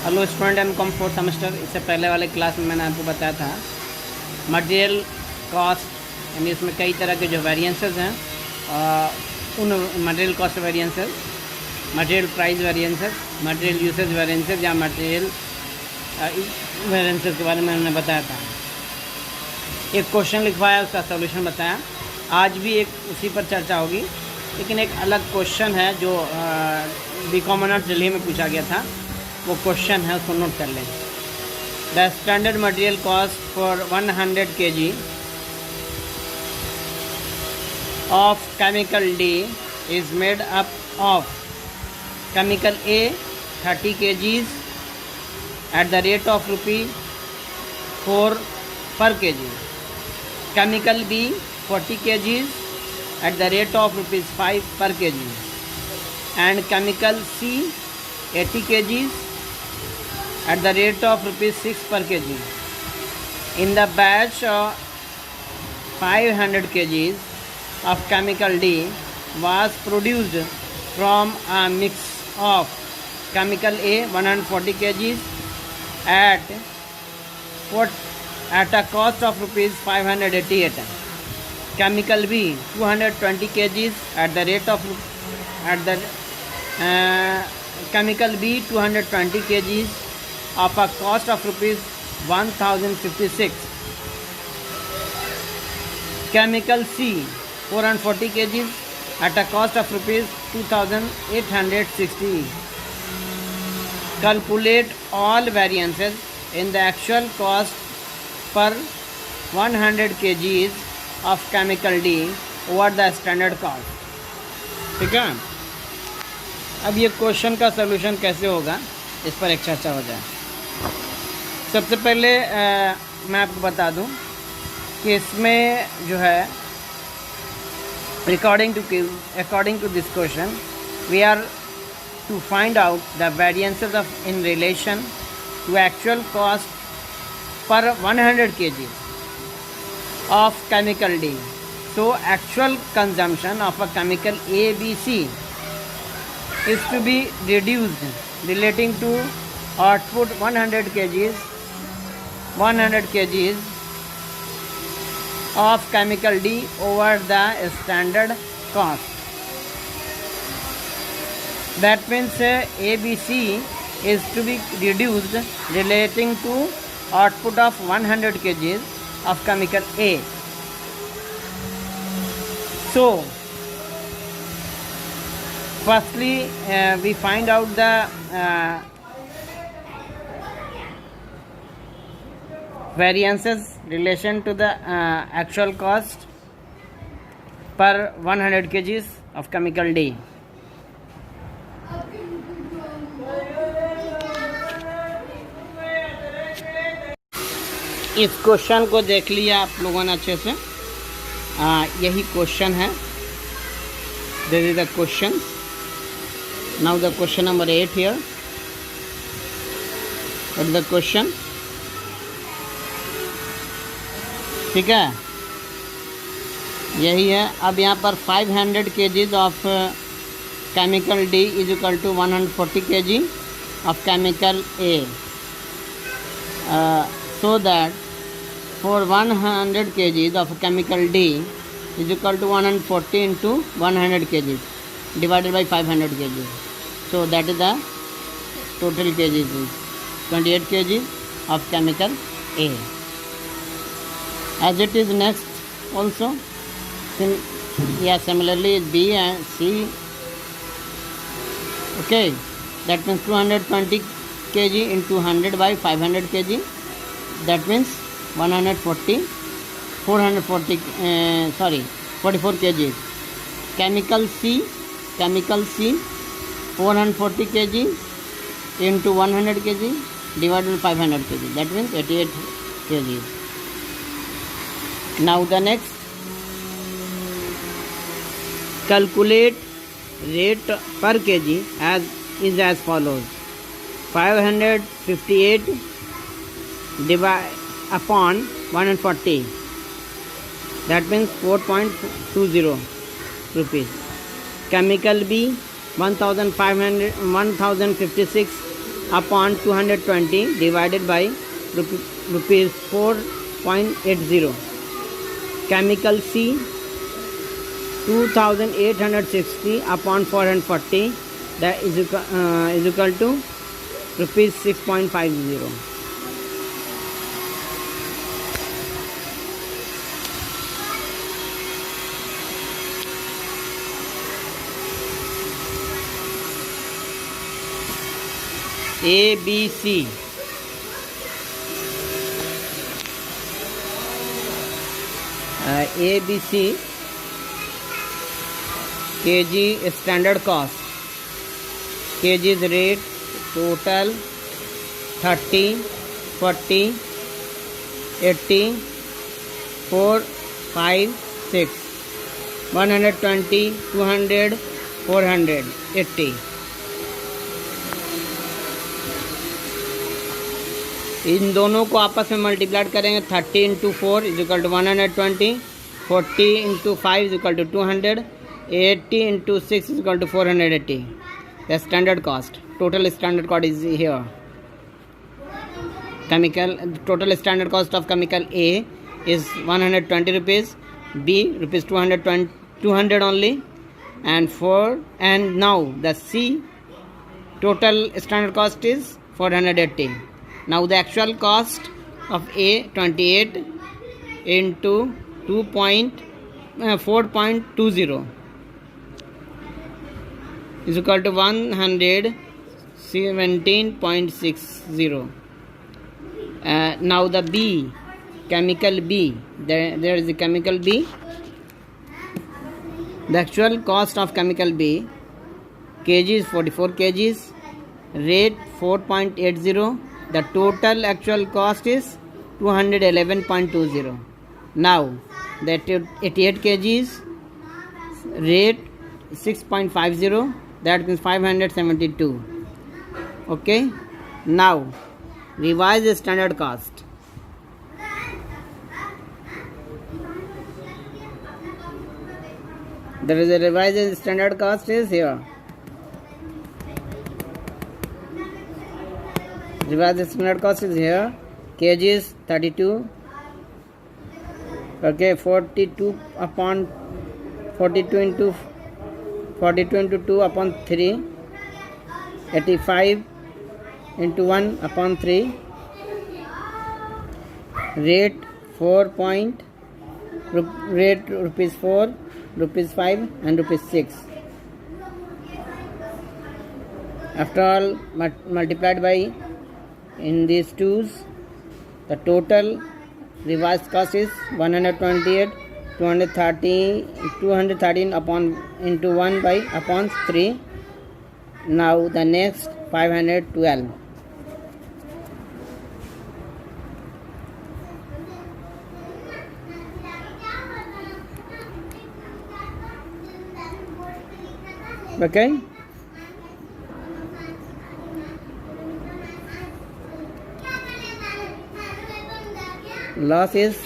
Hello student, M.Com fourth semester. इससे पहले वाले क्लास में मैंने आपको बताया था मटेरियल कॉस्ट, यानी इसमें कई तरह के जो वेरिएंसेस हैं उन material cost variances, material price variances, material usage variances या मटेरियल वेरिएंसेस के बारे में मैंने बताया था। एक क्वेश्चन लिखवाया, उसका सॉल्यूशन बताया। आज भी एक उसी पर चर्चा होगी, लेकिन एक अलग क्वेश्चन है जो बीकॉम ऑनर्स दिल्ली में पूछा गया था। वो क्वेश्चन है, उसको नोट कर लें। The standard material cost for 100 kg of chemical D is made up of chemical A 30 kgs at the rate of ₹4 per kg, chemical B 40 kgs at the rate of ₹5 per kg, and chemical C 80 kgs at the rate of ₹6 per kg. In the batch of 500 kgs of chemical D was produced from a mix of chemical A 140 kgs at a cost of ₹588, chemical B 220 kgs at the rate of chemical B 220 kgs of a cost of ₹1056, chemical C 440 kgs at a cost of ₹2860. Calculate all variances in the actual cost per 100 kgs of chemical D over the standard cost. ठीक है, अब ये question का solution कैसे होगा, इस पर एक चर्चा हो जाए। सबसे पहले मैं आपको बता दूं कि इसमें जो है according to this question we are to find out the variances of in relation to actual cost पर 100 kg of chemical D. So actual consumption of a chemical A, B, C is to be reduced relating to output 100 kgs of chemical D over the standard cost. That means ABC is to be reduced relating to output of 100 kgs of chemical A. So firstly we find out the variances relation to the actual cost per 100 kgs of chemical D. इस question को देख लिया आप लोगों ने अच्छे से। यही क्वेश्चन है, this is the question. Now the question number 8 here. What is the question? ठीक है, यही है। अब यहाँ पर 500 kgs of chemical D is equal to 140 kg of chemical A. So that for 100 kgs of chemical D is equal to 140 into 100 kgs divided by 500 kgs. So that is the total kgs is 28 kgs of chemical A. As it is next also, similarly B and C. Okay, that means 220 kg into 100 by 500 kg. That means 44 kg. Chemical C 440 kg into 100 kg divided by 500 kg. That means 88 kg. Now the next, calculate rate per kg is as follows: 558 divide upon 140, that means 4.20 rupees. Chemical B 1056 upon 220 divided by rupees 4.80. Chemical C, 2860 upon 440, that is equal to rupees 6.50. ABC. ABC kg standard cost, kgs rate, total 30, 40, 80, 4, 5, 6, 120, 200, 400, 80. इन दोनों को आपस में multiplied करेंगे. 30 into 4 is equal to 120, 40 into 5 is equal to 200, 80 into 6 is equal to 480. The standard cost, total standard cost is here. Chemical total standard cost of chemical A is 120 rupees, B rupees 200 only, and now the C total standard cost is 480. Now the actual cost of A 28 into 4.20 is equal to 117.60. Now the B, chemical B, there is a chemical B. The actual cost of chemical B, kg is 44 kgs, rate 4.80. The total actual cost is 211.20. Now that 88 kgs, rate 6.50, that means 572. Okay, now revised standard cost. There is a revised standard cost is here. Revised standard cost is here. Kg is 32. Okay, 42 upon 42 into 2 upon 3. 85 into 1 upon 3. Rate rupees 4, rupees 5 and rupees 6. After all multiplied by in these twos, the total revised cost is 128, 213 upon into 1 by upon 3. Now the next 512. Okay. Loss is